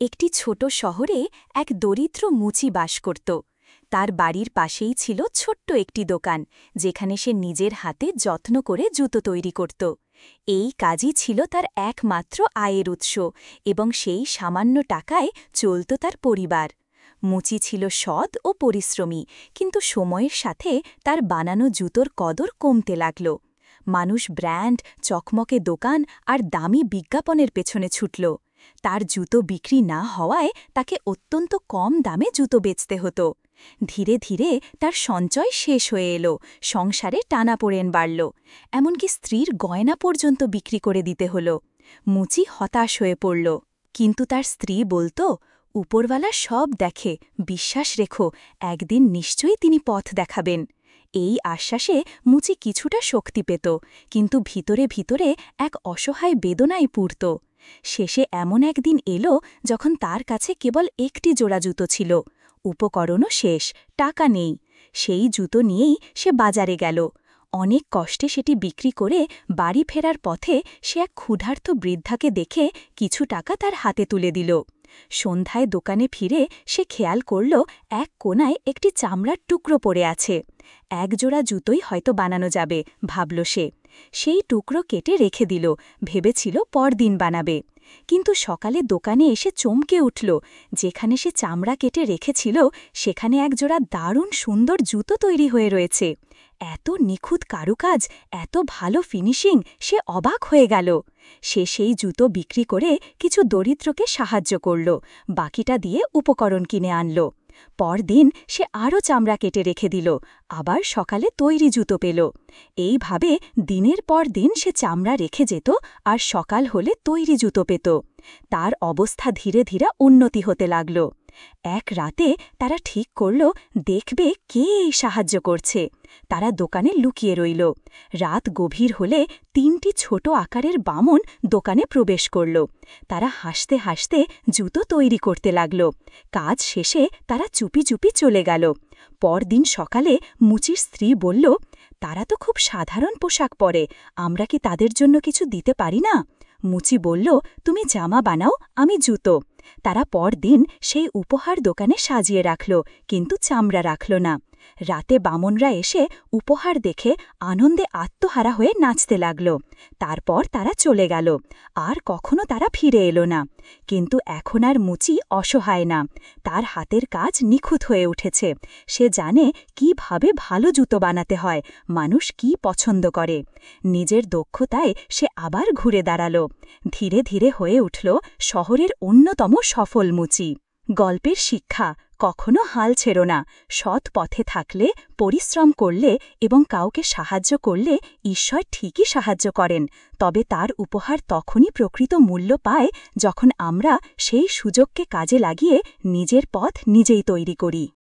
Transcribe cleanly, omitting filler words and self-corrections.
একটি ছোট শহরে এক দরিদ্র মুচি বাস করত। তার বাড়ির পাশেই ছিল ছোট্ট একটি দোকান, যেখানে সে নিজের হাতে যত্ন করে জুতো তৈরি করত। এই কাজই ছিল তার একমাত্র আয়ের উৎস, এবং সেই সামান্য টাকায় চলত তার পরিবার। মুচি ছিল সৎ ও পরিশ্রমী, কিন্তু সময়ের সাথে তার বানানো জুতোর কদর কমতে লাগল। মানুষ ব্র্যান্ড, চকমকে দোকান আর দামি বিজ্ঞাপনের পেছনে ছুটল। তার জুতো বিক্রি না হওয়ায় তাকে অত্যন্ত কম দামে জুতো বেচতে হতো। ধীরে ধীরে তার সঞ্চয় শেষ হয়ে এলো, সংসারে টানাপোড়েন বাড়ল, এমনকি স্ত্রীর গয়না পর্যন্ত বিক্রি করে দিতে হল। মুচি হতাশ হয়ে পড়ল, কিন্তু তার স্ত্রী বলত, উপরওয়ালা সব দেখে, বিশ্বাস রেখো, একদিন নিশ্চয়ই তিনি পথ দেখাবেন। এই আশ্বাসে মুচি কিছুটা শক্তি পেত, কিন্তু ভিতরে ভিতরে এক অসহায় বেদনায় পুড়ত। শেষে এমন একদিন এলো যখন তার কাছে কেবল একটি জোড়া জুতো ছিল। উপকরণও শেষ, টাকা নেই। সেই জুতো নিয়েই সে বাজারে গেল। অনেক কষ্টে সেটি বিক্রি করে বাড়ি ফেরার পথে সে এক ক্ষুধার্ত বৃদ্ধাকে দেখে কিছু টাকা তার হাতে তুলে দিল। সন্ধ্যায় দোকানে ফিরে সে খেয়াল করল, এক কোণায় একটি চামড়ার টুকরো পড়ে আছে। এক জোড়া জুতোই হয়তো বানানো যাবে, ভাবল সে। সেই টুকরো কেটে রেখে দিল, ভেবেছিল পরদিন বানাবে। কিন্তু সকালে দোকানে এসে চমকে উঠল, যেখানে সে চামড়া কেটে রেখেছিল সেখানে একজোড়া দারুণ সুন্দর জুতো তৈরি হয়ে রয়েছে। এত নিখুঁত কারুকাজ, এত ভালো ফিনিশিং, সে অবাক হয়ে গেল। সে সেই জুতো বিক্রি করে কিছু দরিদ্রকে সাহায্য করল, বাকিটা দিয়ে উপকরণ কিনে আনল। পরদিন সে আরও চামড়া কেটে রেখে দিল, আবার সকালে তৈরি জুতো পেল। এইভাবে দিনের পর দিন সে চামড়া রেখে যেত, আর সকাল হলে তৈরি জুতো পেত। তার অবস্থা ধীরে ধীরে উন্নতি হতে লাগল। এক রাতে তারা ঠিক করল, দেখবে কে এই সাহায্য করছে। তারা দোকানে লুকিয়ে রইল। রাত গভীর হলে 3টি ছোট আকারের বামন দোকানে প্রবেশ করল। তারা হাসতে হাসতে জুতো তৈরি করতে লাগল। কাজ শেষে তারা চুপি চুপি চলে গেল। পরদিন সকালে মুচির স্ত্রী বলল, তারা তো খুব সাধারণ পোশাক পরে, আমরা কি তাদের জন্য কিছু দিতে পারি না? মুচি বলল, তুমি জামা বানাও, আমি জুতো। তারা পরদিন সেই উপহার দোকানে সাজিয়ে রাখল, কিন্তু চামড়া রাখল না। রাতে বামনরা এসে উপহার দেখে আনন্দে আত্মহারা হয়ে নাচতে লাগল। তারপর তারা চলে গেল, আর কখনো তারা ফিরে এলো না। কিন্তু এখন আর মুচি অসহায় না, তার হাতের কাজ নিখুঁত হয়ে উঠেছে। সে জানে কিভাবে ভালো জুতো বানাতে হয়, মানুষ কি পছন্দ করে। নিজের দক্ষতায় সে আবার ঘুরে দাঁড়াল। ধীরে ধীরে হয়ে উঠল শহরের অন্যতম সফল মুচি। গল্পের শিক্ষা, কখনো হাল ছেড়ো না। সৎ পথে থাকলে, পরিশ্রম করলে এবং কাউকে সাহায্য করলে ঈশ্বর ঠিকই সাহায্য করেন। তবে তার উপহার তখনই প্রকৃত মূল্য পায় যখন আমরা সেই সুযোগকে কাজে লাগিয়ে নিজের পথ নিজেই তৈরি করি।